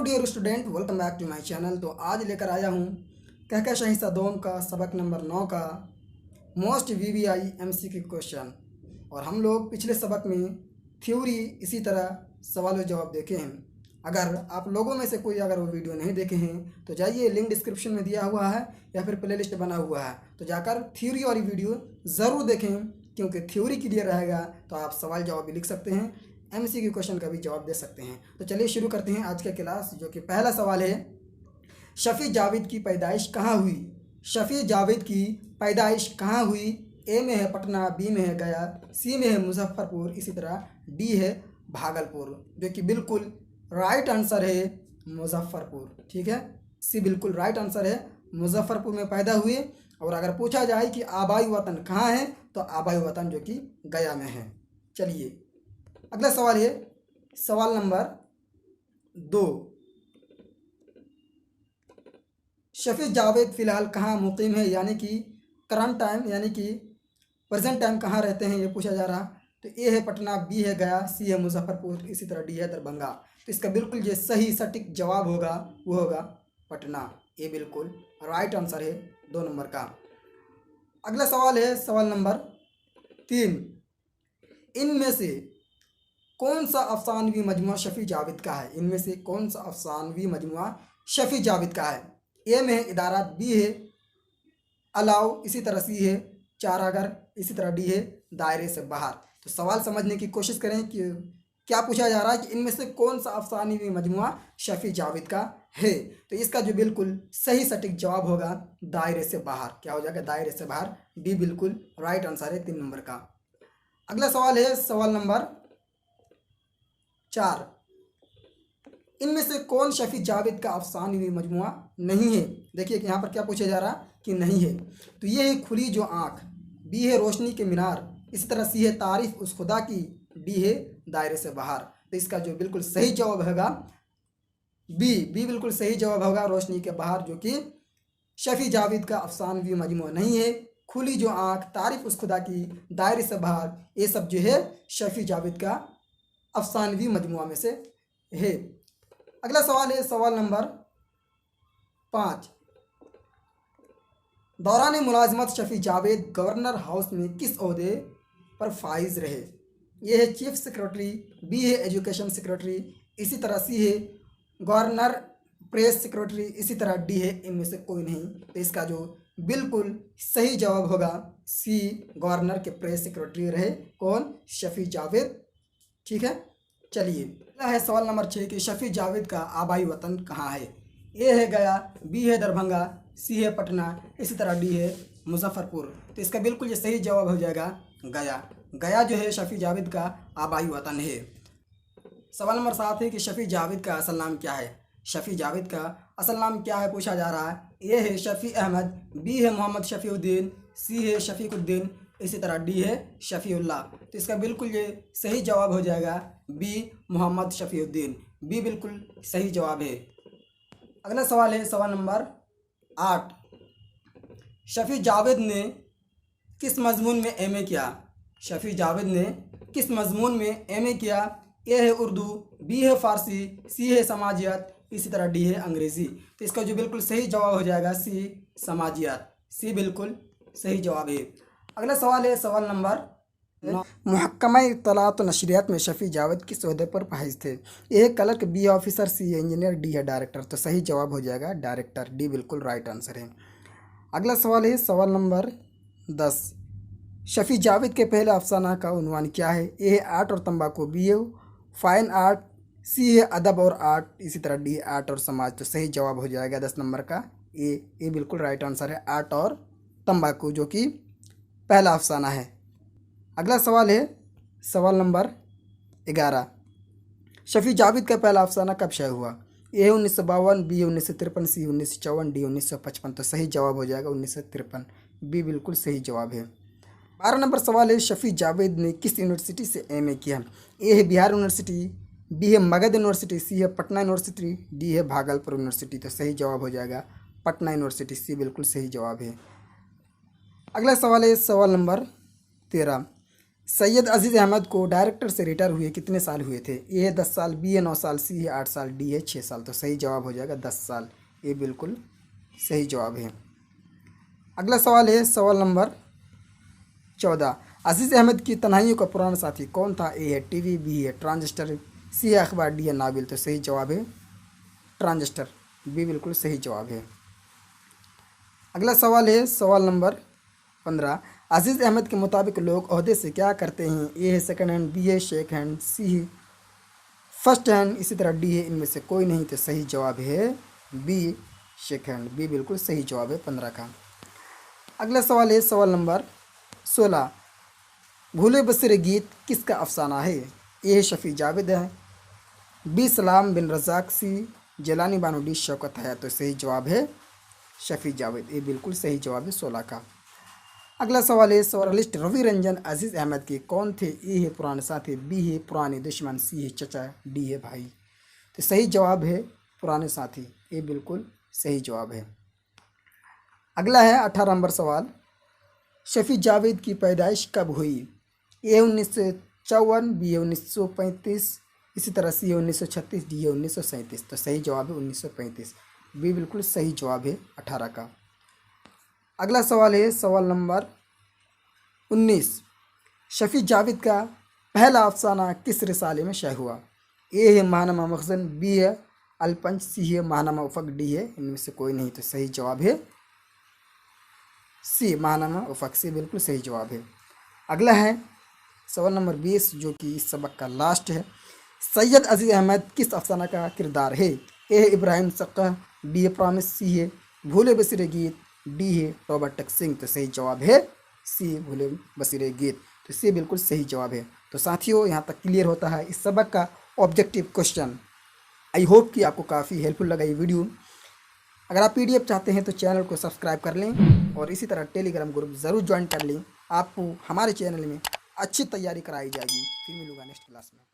Dear student, welcome back to my channel. तो आज लेकर आया हूँ कहकश अहिंसा दोम का सबक नंबर 9 का मोस्ट वीवीआई एमसीक्यू क्वेश्चन। और हम लोग पिछले सबक में थ्योरी इसी तरह सवाल और जवाब देखे हैं। अगर आप लोगों में से कोई अगर वो वीडियो नहीं देखे हैं तो जाइए, लिंक डिस्क्रिप्शन में दिया हुआ है या फिर प्लेलिस्ट बना हुआ है, तो जाकर थ्योरी वाली वीडियो ज़रूर देखें, क्योंकि थ्योरी क्लियर रहेगा तो आप सवाल जवाब भी लिख सकते हैं, एमसीक्यू क्वेश्चन का भी जवाब दे सकते हैं। तो चलिए शुरू करते हैं आज का क्लास, जो कि पहला सवाल है, शफ़ी जावेद की पैदाइश कहाँ हुई? शफ़ी जावेद की पैदाइश कहाँ हुई? ए में है पटना, बी में है गया, सी में है मुजफ्फरपुर, इसी तरह डी है भागलपुर, जो कि बिल्कुल राइट आंसर है मुजफ्फरपुर। ठीक है, सी बिल्कुल राइट आंसर है, मुजफ्फरपुर में पैदा हुए। और अगर पूछा जाए कि आबाई वतन कहाँ है, तो आबाई वतन जो कि गया में है। चलिए अगला सवाल है, सवाल नंबर 2, शफ़ी जावेद फ़िलहाल कहाँ मुकीम है, यानी कि करंट टाइम यानी कि प्रेजेंट टाइम कहाँ रहते हैं, ये पूछा जा रहा। तो ए है पटना, बी है गया, सी है मुजफ्फरपुर, इसी तरह डी है दरभंगा। तो इसका बिल्कुल जो सही सटीक जवाब होगा वो होगा पटना। ये बिल्कुल राइट आंसर है 2 नंबर का। अगला सवाल है, सवाल नंबर 3, इनमें से कौन सा अफसानवी मजमुआ शफ़ी जावेद का है? इनमें से कौन सा अफसानवी मजमुआ शफ़ी जावेद का है? ए में है इदारात, बी है अलाव, इसी तरह सी है चारागर, इसी तरह डी है दायरे से बाहर। तो सवाल समझने की कोशिश करें कि क्या पूछा जा रहा है कि इनमें से कौन सा अफसानवी मजमुआ शफ़ी जावेद का है। तो इसका जो बिल्कुल सही सटीक जवाब होगा दायरे से बाहर। क्या हो जाएगा? दायरे से बाहर, डी बिल्कुल राइट आंसर है 3 नंबर का। अगला सवाल है, सवाल नंबर 4, इनमें से कौन शफ़ी जावेद का अफसानवी मजमुआ नहीं है? देखिए कि यहाँ पर क्या पूछा जा रहा कि नहीं है। तो ये है खुली जो आँख, बी है रोशनी के मीनार, इसी तरह सी है तारीफ़ उस खुदा की, डी है दायरे से बाहर। तो इसका जो बिल्कुल सही जवाब होगा बी बिल्कुल सही जवाब होगा रोशनी के बाहर, जो कि शफ़ी जावेद का अफसानवी मजमुआ नहीं है। खुली जो आँख, तारीफ़ उस खुदा की, दायरे से बाहर, ये सब जो है शफ़ी जावेद का अफसानवी मजमुआ में से है। अगला सवाल है, सवाल नंबर 5, दौरान मुलाजमत शफ़ी जावेद गवर्नर हाउस में किस ओहदे पर फाइज रहे? ये है चीफ सेक्रेटरी, बी है एजुकेशन सेक्रेटरी, इसी तरह सी है गवर्नर प्रेस सेक्रेटरी, इसी तरह डी है इनमें से कोई नहीं। तो इसका जो बिल्कुल सही जवाब होगा सी, गवर्नर के प्रेस सेक्रेटरी रहे कौन? शफ़ी जावेद। ठीक है, चलिए अगला है सवाल नंबर 6 कि शफ़ी जावेद का आबाई वतन कहाँ है? ए है गया, बी है दरभंगा, सी है पटना, इसी तरह डी है मुजफ्फरपुर। तो इसका बिल्कुल ये सही जवाब हो जाएगा गया। गया जो है शफ़ी जावेद का आबाई वतन है। सवाल नंबर 7 है कि शफ़ी जावेद का असल नाम क्या है? शफ़ी जावेद का असल नाम क्या है पूछा जा रहा है। ए है शफ़ी अहमद, बी है मोहम्मद शफ़ीउद्दीन, सी है शफ़ीकुद्दीन, इसी तरह डी है शफ़ीउल्लाह। तो इसका बिल्कुल ये सही जवाब हो जाएगा बी, मोहम्मद शफ़ीउद्दीन। बी बिल्कुल सही जवाब है। अगला सवाल है, सवाल नंबर 8, शफ़ी जावेद ने किस मज़मून में एमए किया? शफ़ी जावेद ने किस मज़मून में एमए किया? ए है उर्दू, बी है फ़ारसी, सी है समाजियात, इसी तरह डी है अंग्रेज़ी। तो इसका जो बिल्कुल सही जवाब हो जाएगा सी, समाजियात। सी बिल्कुल सही जवाब है। अगला सवाल है, सवाल नंबर 9, महकमा इत्तलात व नशरियात में शफ़ी जावेद किस ओहदे पर फाइज थे? ए है क्लर्क, बी है ऑफिसर, सी है इंजीनियर, डी है डायरेक्टर। तो सही जवाब हो जाएगा डायरेक्टर, डी बिल्कुल राइट आंसर है। अगला सवाल है, सवाल नंबर 10, शफ़ी जावेद के पहले अफसाना का उन्वान क्या है? ए है आर्ट और तंबाकू, बी है फाइन आर्ट, सी है अदब और आर्ट, इसी तरह डी आर्ट और समाज। तो सही जवाब हो जाएगा 10 नंबर का ए बिल्कुल राइट आंसर है, आर्ट और तंबाकू, जो कि पहला अफसाना है। अगला सवाल है, सवाल नंबर 11, शफ़ी जावेद का पहला अफसाना कब शाये हुआ? ए है 1952, बी है 1953, सी 1954, डी 1955। तो सही जवाब हो जाएगा 1953। बी बिल्कुल सही जवाब है। 12 नंबर सवाल है, शफ़ी जावेद ने किस यूनिवर्सिटी से एमए किया? ए है बिहार यूनिवर्सिटी, बी है मगध यूनिवर्सिटी, सी है पटना यूनिवर्सिटी, डी है भागलपुर यूनिवर्सिटी। तो सही जवाब हो जाएगा पटना यूनिवर्सिटी। सी बिल्कुल सही जवाब है। अगला सवाल है, सवाल नंबर 13, सैयद अजीज़ अहमद को डायरेक्टर से रिटायर हुए कितने साल हुए थे? ए है 10 साल, बी है 9 साल, सी है 8 साल, डी है 6 साल। तो सही जवाब हो जाएगा 10 साल। ये बिल्कुल सही जवाब है। अगला सवाल है सवाल नंबर 14। अजीज़ अहमद की तन्हाइयों का पुराना साथी कौन था? ए है टीवी, बी है ट्रांजिस्टर, सी है अखबार, डी है नावल। तो सही जवाब है ट्रांजिस्टर। बी बिल्कुल सही जवाब है। अगला सवाल है सवाल नंबर 15। अजीज़ अहमद के मुताबिक लोग ओहदे से क्या करते हैं? ए है सेकंड हैंड, बी है शेक हैंड, सी है फर्स्ट हैंड, इसी तरह डी है इनमें से कोई नहीं। तो सही जवाब है बी शेक हैंड। बी बिल्कुल सही जवाब है 15 का। अगला सवाल है सवाल नंबर 16। भूले बसरे गीत किसका अफसाना है? ए है शफ़ी जावेद है, बी सलाम बिन रज़ाक, सी जलानी बानो, डी शौकत हयात। तो सही जवाब है शफ़ी जावेद। ये बिल्कुल सही जवाब है 16 का। अगला सवाल है सवालिस्ट रवि रंजन अजीज़ अहमद के कौन थे? ए है पुराने साथी, बी है पुराने दुश्मन, सी है चचा, डी है भाई। तो सही जवाब है पुराने साथी। ये बिल्कुल सही जवाब है। अगला है 18 नंबर सवाल। शफ़ी जावेद की पैदाइश कब हुई? ए 1954, बी है 1935, इसी तरह सी है 1936, डी है 1937। तो सही जवाब है 1935। बी बिल्कुल सही जवाब है 18 का। अगला सवाल है सवाल नंबर 19। शफ़ी जावेद का पहला अफसाना किस रिसाले में शाये हुआ? ए है माहनामा मखज़न, बी है अलपंच, सी है माहनामा उफ़क़, डी है इनमें से कोई नहीं। तो सही जवाब है सी माहनामा उफ़क़। सी बिल्कुल सही जवाब है। अगला है सवाल नंबर 20 जो कि इस सबक का लास्ट है। सैयद अजीज़ अहमद किस अफसाना का किरदार है? ए है इब्राहिम सक्का, बी है प्रॉमिस, सी है भूले बसरे गीत, डी है रॉबर्ट टक सिंह। तो सही जवाब है सी भूले बसरे गीत। तो सी बिल्कुल सही जवाब है। तो साथियों यहाँ तक क्लियर होता है इस सबक का ऑब्जेक्टिव क्वेश्चन। आई होप कि आपको काफ़ी हेल्पफुल लगा ये वीडियो। अगर आप PDF चाहते हैं तो चैनल को सब्सक्राइब कर लें और इसी तरह टेलीग्राम ग्रुप ज़रूर ज्वाइन कर लें। आपको हमारे चैनल में अच्छी तैयारी कराई जाएगी। फिर मिलूंगा नेक्स्ट क्लास में।